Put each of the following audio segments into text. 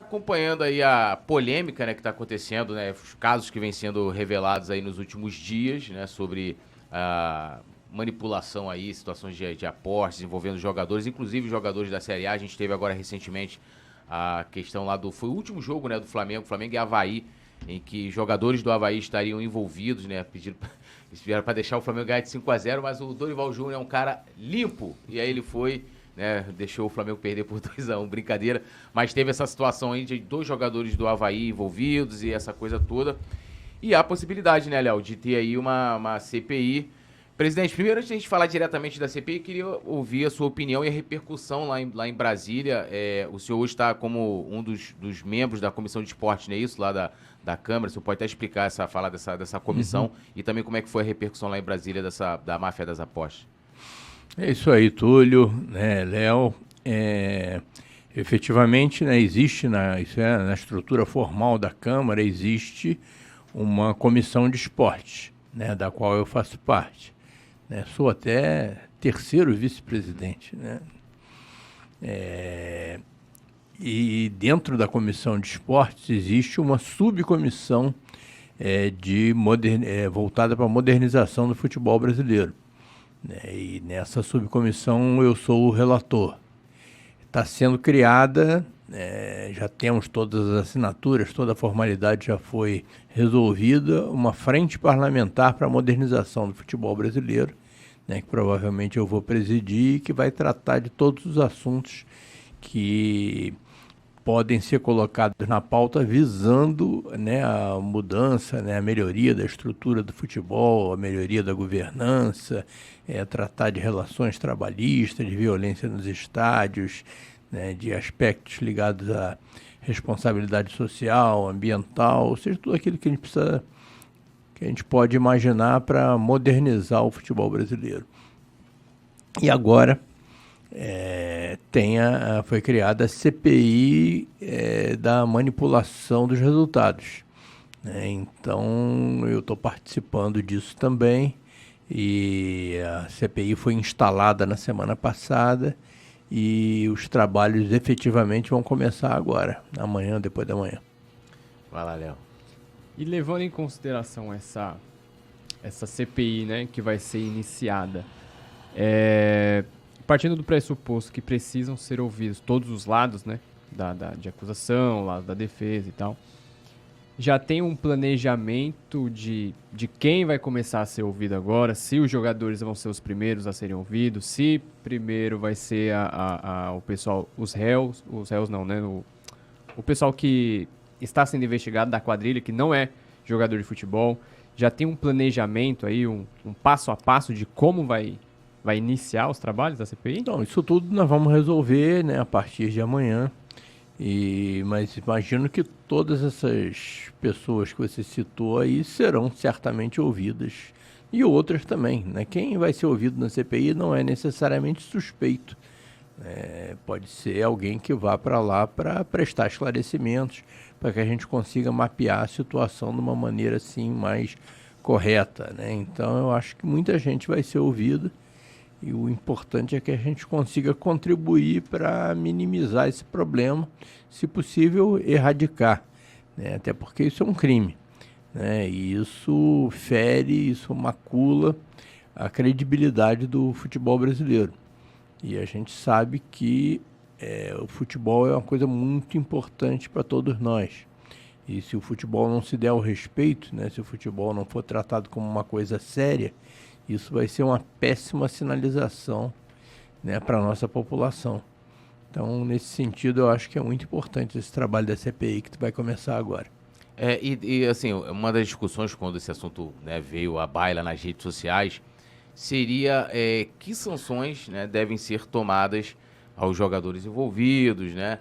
acompanhando aí a polêmica, né, que está acontecendo, né, os casos que vêm sendo revelados aí nos últimos dias, né, sobre a manipulação aí, situações de apostas envolvendo jogadores, inclusive jogadores da Série A. A gente teve agora recentemente a questão lá foi o último jogo, né, do Flamengo e Avaí, em que jogadores do Avaí estariam envolvidos, né, eles vieram para deixar o Flamengo ganhar de 5-0, mas o Dorival Júnior é um cara limpo, e aí ele foi, né, deixou o Flamengo perder por 2-1, brincadeira, mas teve essa situação aí de 2 jogadores do Avaí envolvidos e essa coisa toda, e há a possibilidade, né, Léo, de ter aí uma CPI. Presidente, primeiro, antes de a gente falar diretamente da CPI, eu queria ouvir a sua opinião e a repercussão lá em Brasília. O senhor hoje está como um dos membros da Comissão de Esportes, não é isso? Lá da Câmara. O senhor pode até explicar, falar dessa comissão e também como é que foi a repercussão lá em Brasília da máfia das apostas. É isso aí, Túlio, né, Léo. Efetivamente, né, existe na estrutura formal da Câmara, existe uma comissão de esportes, né, da qual eu faço parte. Né, sou até terceiro vice-presidente, né? E dentro da comissão de esportes existe uma subcomissão voltada para a modernização do futebol brasileiro. Né, e nessa subcomissão eu sou o relator. Está sendo criada, já temos todas as assinaturas, toda a formalidade já foi resolvida, uma frente parlamentar para a modernização do futebol brasileiro, né, que provavelmente eu vou presidir e que vai tratar de todos os assuntos que podem ser colocados na pauta visando, né, a mudança, né, a melhoria da estrutura do futebol, a melhoria da governança, tratar de relações trabalhistas, de violência nos estádios, né, de aspectos ligados à responsabilidade social, ambiental, ou seja, tudo aquilo que a gente pode imaginar para modernizar o futebol brasileiro. E agora foi criada a CPI da manipulação dos resultados. Né? Então, eu estou participando disso também, e a CPI foi instalada na semana passada, e os trabalhos efetivamente vão começar agora, amanhã, depois da manhã. Vai lá, Léo. E levando em consideração essa CPI, né, que vai ser iniciada, partindo do pressuposto que precisam ser ouvidos todos os lados, né, de acusação, lado da defesa e tal, já tem um planejamento de quem vai começar a ser ouvido agora, se os jogadores vão ser os primeiros a serem ouvidos, se primeiro vai ser o pessoal, os réus não, né, o pessoal que está sendo investigado da quadrilha, que não é jogador de futebol, já tem um planejamento aí, um passo a passo de como vai iniciar os trabalhos da CPI? Então, isso tudo nós vamos resolver, né, a partir de amanhã. Mas imagino que todas essas pessoas que você citou aí serão certamente ouvidas. E outras também, né? Quem vai ser ouvido na CPI não é necessariamente suspeito. Pode ser alguém que vá para lá para prestar esclarecimentos, para que a gente consiga mapear a situação de uma maneira assim mais correta, né? Então eu acho que muita gente vai ser ouvida. E o importante é que a gente consiga contribuir para minimizar esse problema, se possível erradicar, né? Até porque isso é um crime, né? E isso isso macula a credibilidade do futebol brasileiro. E a gente sabe que o futebol é uma coisa muito importante para todos nós. E se o futebol não se der o respeito, né? Se o futebol não for tratado como uma coisa séria, isso vai ser uma péssima sinalização, né, para a nossa população. Então, nesse sentido, eu acho que é muito importante esse trabalho da CPI que vai começar agora. Assim, uma das discussões quando esse assunto, né, veio à baila nas redes sociais seria que sanções, né, devem ser tomadas aos jogadores envolvidos, né?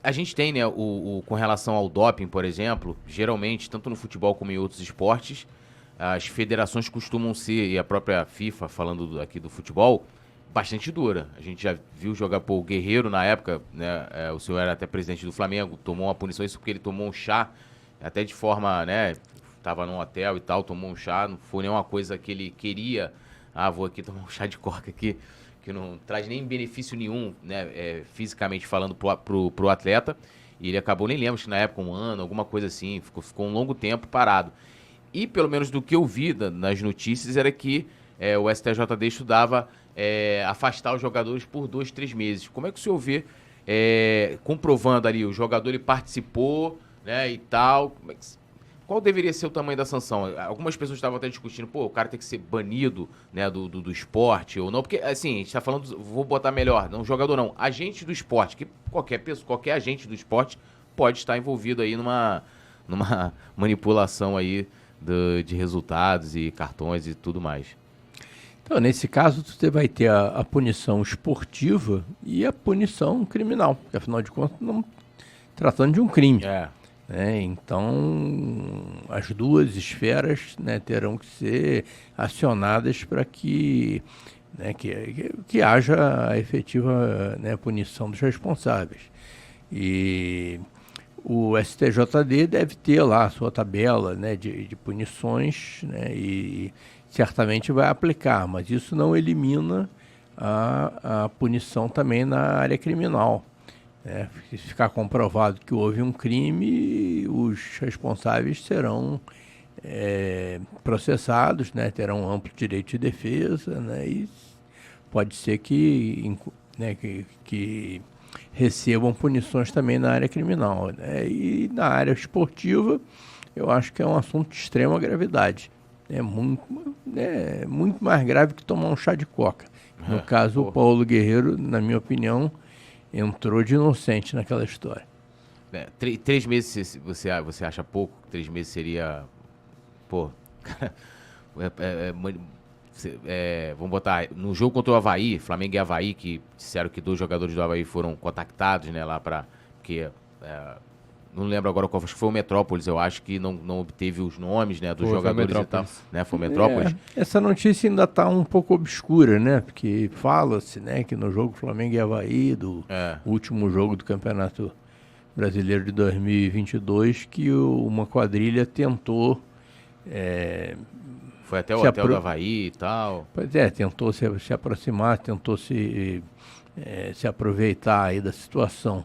A gente tem, né, com relação ao doping, por exemplo, geralmente, tanto no futebol como em outros esportes, as federações costumam ser, e a própria FIFA, falando aqui do futebol, bastante dura. A gente já viu jogar o Guerreiro na época, né? O senhor era até presidente do Flamengo, tomou uma punição, isso porque ele tomou um chá, até de forma, né? Tava num hotel e tal, tomou um chá, não foi nenhuma coisa que ele queria. Vou aqui tomar um chá de coca aqui, que não traz nem benefício nenhum, né? Fisicamente falando, pro atleta. e ele acabou, nem lembro, acho que na época 1 ano, alguma coisa assim, ficou um longo tempo parado. E pelo menos do que eu vi nas notícias era que o STJD estudava afastar os jogadores por 2, 3 meses. Como é que o senhor vê, comprovando ali, o jogador ele participou, né, e tal, qual deveria ser o tamanho da sanção? Algumas pessoas estavam até discutindo, o cara tem que ser banido, né, do esporte ou não, porque assim, a gente está falando, vou botar melhor, não jogador não, agente do esporte, que qualquer agente do esporte pode estar envolvido aí numa manipulação aí de resultados e cartões e tudo mais. Então, nesse caso, você vai ter a punição esportiva e a punição criminal, porque afinal de contas, não tratando de um crime. Então, as duas esferas, né, terão que ser acionadas para que haja a efetiva, né, punição dos responsáveis. E o STJD deve ter lá a sua tabela, né, de punições, né, e certamente vai aplicar, mas isso não elimina a punição também na área criminal. Se ficar comprovado que houve um crime, os responsáveis serão processados, né, terão amplo direito de defesa, né, e pode ser que recebam punições também na área criminal. Né, e na área esportiva, eu acho que é um assunto de extrema gravidade. É muito mais grave que tomar um chá de coca. No caso, o Paulo Guerreiro, na minha opinião, entrou de inocente naquela história. 3 meses você acha pouco? 3 meses seria... vamos botar no jogo contra o Avaí, Flamengo e Avaí, que disseram que 2 jogadores do Avaí foram contactados, né, lá para... não lembro agora qual foi o Metrópolis, eu acho que não obteve os nomes, né, dos jogadores e tal. Né, foi o Metrópolis. Essa notícia ainda está um pouco obscura, né? Porque fala-se, né, que no jogo Flamengo e Avaí, do último jogo do Campeonato Brasileiro de 2022, que uma quadrilha tentou... foi até o hotel do Avaí e tal. Pois tentou se aproximar, tentou se aproveitar aí da situação.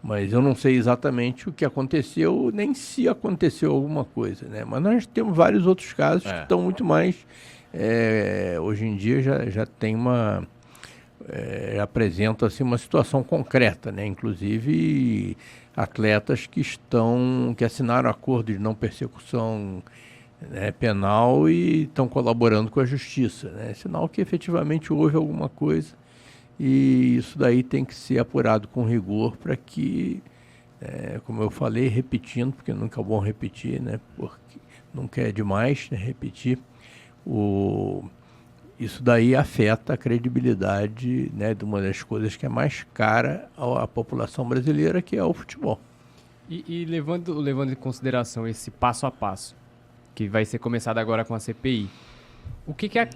Mas eu não sei exatamente o que aconteceu, nem se aconteceu alguma coisa, né? Mas nós temos vários outros casos que estão muito mais... hoje em dia já tem apresenta assim, uma situação concreta, né? Inclusive atletas que assinaram acordo de não persecução, né, penal e estão colaborando com a justiça, né? Sinal que efetivamente houve alguma coisa. E isso daí tem que ser apurado com rigor para que, como eu falei, repetindo, porque nunca é bom repetir, né? Porque nunca é demais, né, repetir. Isso daí afeta a credibilidade, né, de uma das coisas que é mais cara à população brasileira, que é o futebol. E levando em consideração esse passo a passo, que vai ser começado agora com a CPI, o que a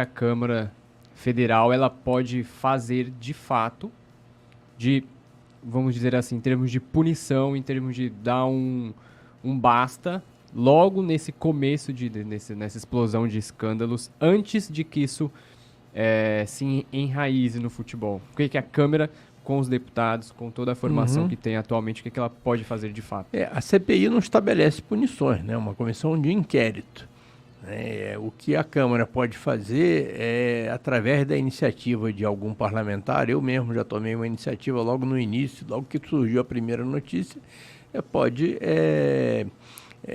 Câmara Federal ela pode fazer de fato, vamos dizer assim, em termos de punição, em termos de dar um basta, logo nesse começo, nessa explosão de escândalos, antes de que isso se enraize no futebol? O que a Câmara, com os deputados, com toda a formação que tem atualmente, o que ela pode fazer de fato? A CPI não estabelece punições, né? Uma comissão de inquérito. O que a Câmara pode fazer através da iniciativa de algum parlamentar, eu mesmo já tomei uma iniciativa logo no início, logo que surgiu a primeira notícia, pode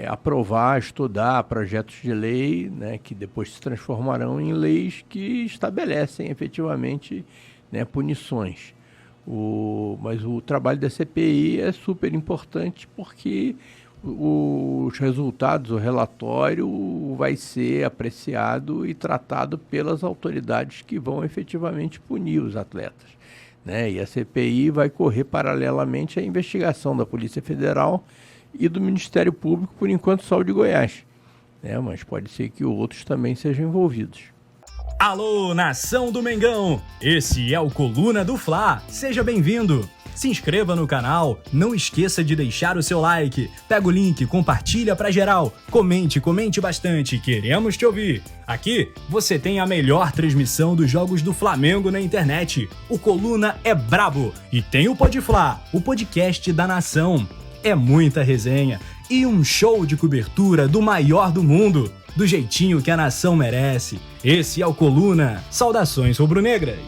aprovar, estudar projetos de lei, né, que depois se transformarão em leis que estabelecem efetivamente, né, punições. Mas o trabalho da CPI é super importante porque os resultados, o relatório vai ser apreciado e tratado pelas autoridades que vão efetivamente punir os atletas, né? E a CPI vai correr paralelamente à investigação da Polícia Federal e do Ministério Público, por enquanto só o de Goiás, né? Mas pode ser que outros também sejam envolvidos. Alô, nação do Mengão! Esse é o Coluna do Fla. Seja bem-vindo! Se inscreva no canal, não esqueça de deixar o seu like, pega o link, compartilha pra geral, comente bastante, queremos te ouvir. Aqui você tem a melhor transmissão dos jogos do Flamengo na internet. O Coluna é brabo e tem o Podfla, o podcast da nação. É muita resenha e um show de cobertura do maior do mundo, do jeitinho que a nação merece. Esse é o Coluna. Saudações rubro-negras.